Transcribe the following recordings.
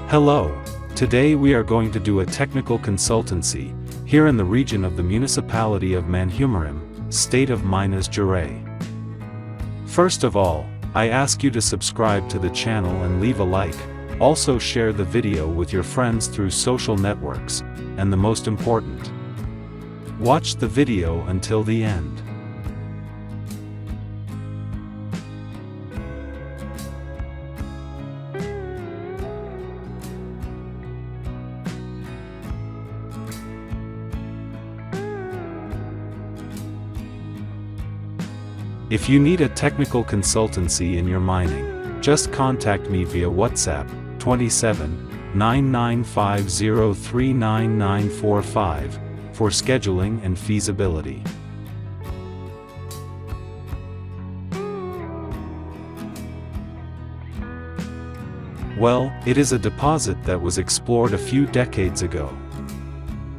Hello. Today we are going to do a technical consultancy, here in the region of the municipality of Manhumirim, state of Minas Gerais. First of all, I ask you to subscribe to the channel and leave a like, also share the video with your friends through social networks, and the most important, watch the video until the end. If you need a technical consultancy in your mining, just contact me via WhatsApp, 27 9950399945, for scheduling and feasibility. Well, it is a deposit that was explored a few decades ago.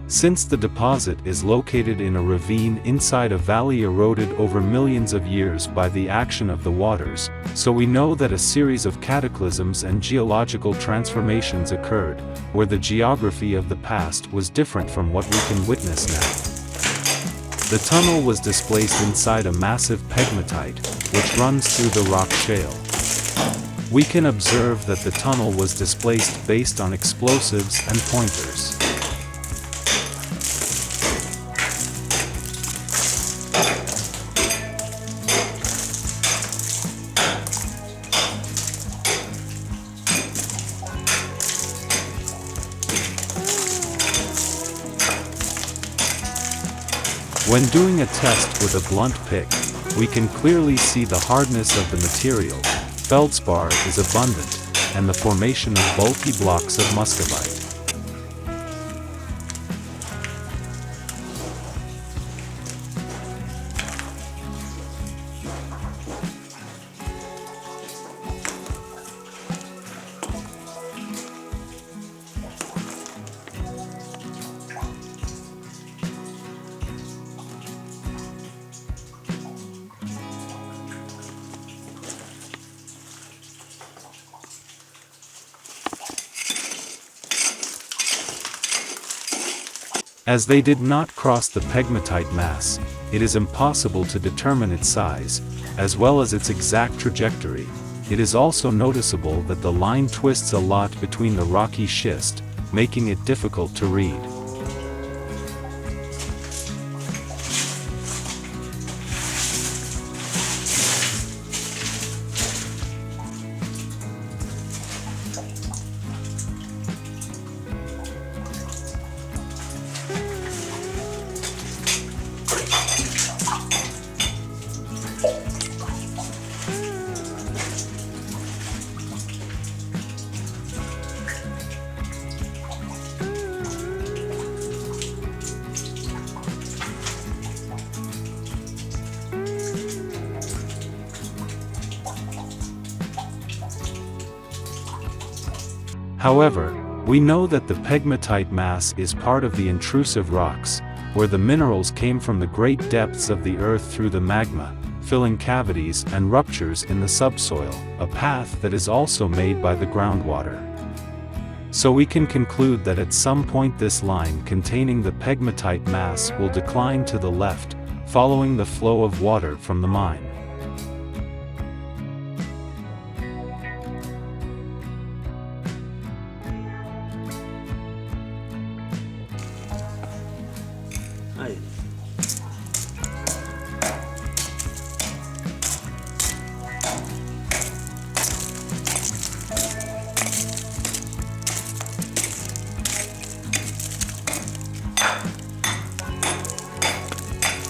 Since the deposit is located in a ravine inside a valley eroded over millions of years by the action of the waters, so we know that a series of cataclysms and geological transformations occurred, where the geography of the past was different from what we can witness now. The tunnel was displaced inside a massive pegmatite, which runs through the rock shale. We can observe that the tunnel was displaced based on explosives and pointers. When doing a test with a blunt pick, we can clearly see the hardness of the material. Feldspar is abundant, and the formation of bulky blocks of muscovite. As they did not cross the pegmatite mass, it is impossible to determine its size, as well as its exact trajectory. It is also noticeable that the line twists a lot between the rocky schist, making it difficult to read. However, we know that the pegmatite mass is part of the intrusive rocks, where the minerals came from the great depths of the earth through the magma, filling cavities and ruptures in the subsoil, a path that is also made by the groundwater. So we can conclude that at some point this line containing the pegmatite mass will decline to the left, following the flow of water from the mine.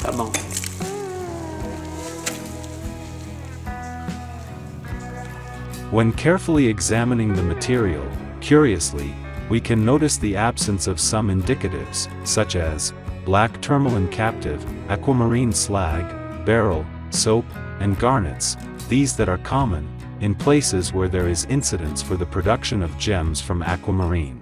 Tá bom. When carefully examining the material, curiously, we can notice the absence of some indicatives, such as black tourmaline captive, aquamarine slag, beryl, soap, and garnets, these that are common in places where there is incidence for the production of gems from aquamarine.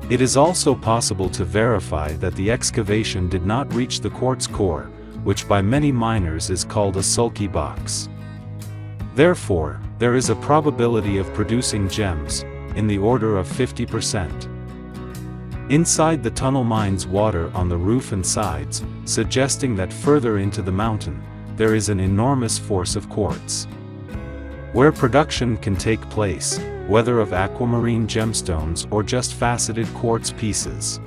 It is also possible to verify that the excavation did not reach the quartz core, which by many miners is called a sulky box. Therefore, there is a probability of producing gems, in the order of 50%. Inside the tunnel mines water on the roof and sides, suggesting that further into the mountain, there is an enormous force of quartz. Where production can take place, whether of aquamarine gemstones or just faceted quartz pieces.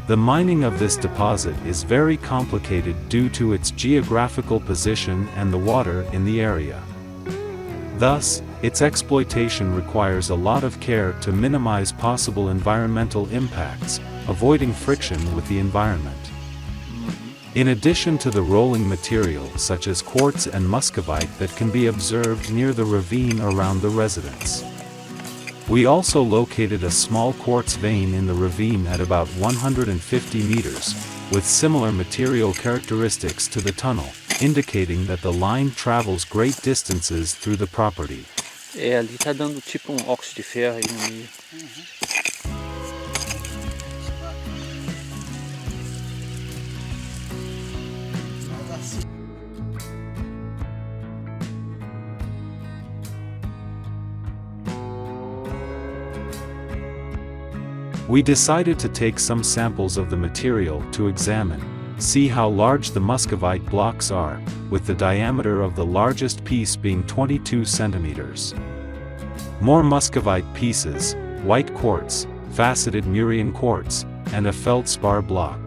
The mining of this deposit is very complicated due to its geographical position and the water in the area. Thus, its exploitation requires a lot of care to minimize possible environmental impacts, avoiding friction with the environment. In addition to the rolling material such as quartz and muscovite that can be observed near the ravine around the residence. We also located a small quartz vein in the ravine at about 150 meters, with similar material characteristics to the tunnel, indicating that the line travels great distances through the property. Ali tá dando tipo óxido de ferro aí no meio. We decided to take some samples of the material to examine, see how large the muscovite blocks are, with the diameter of the largest piece being 22 centimeters. More muscovite pieces, white quartz, faceted Murian quartz, and a Feldspar block.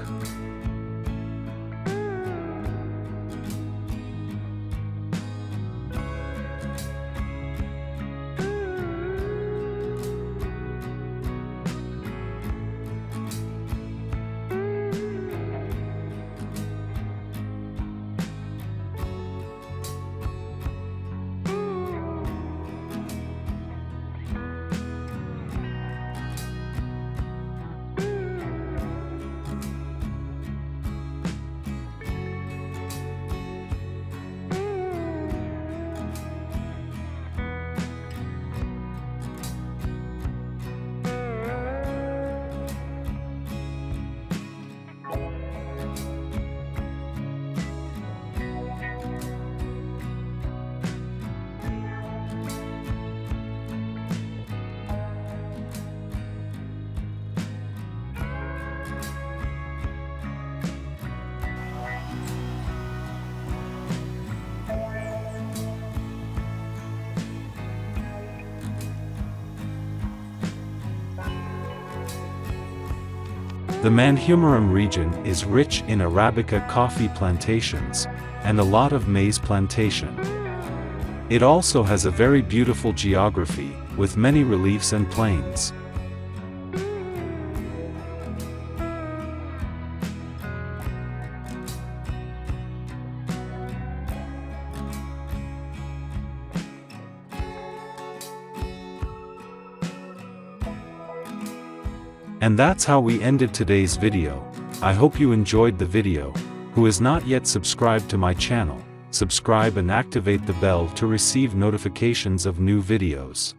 The Manhumirim region is rich in Arabica coffee plantations, and a lot of maize plantation. It also has a very beautiful geography, with many reliefs and plains. And that's how we ended today's video. I hope you enjoyed the video. Who is not yet subscribed to my channel, subscribe and activate the bell to receive notifications of new videos.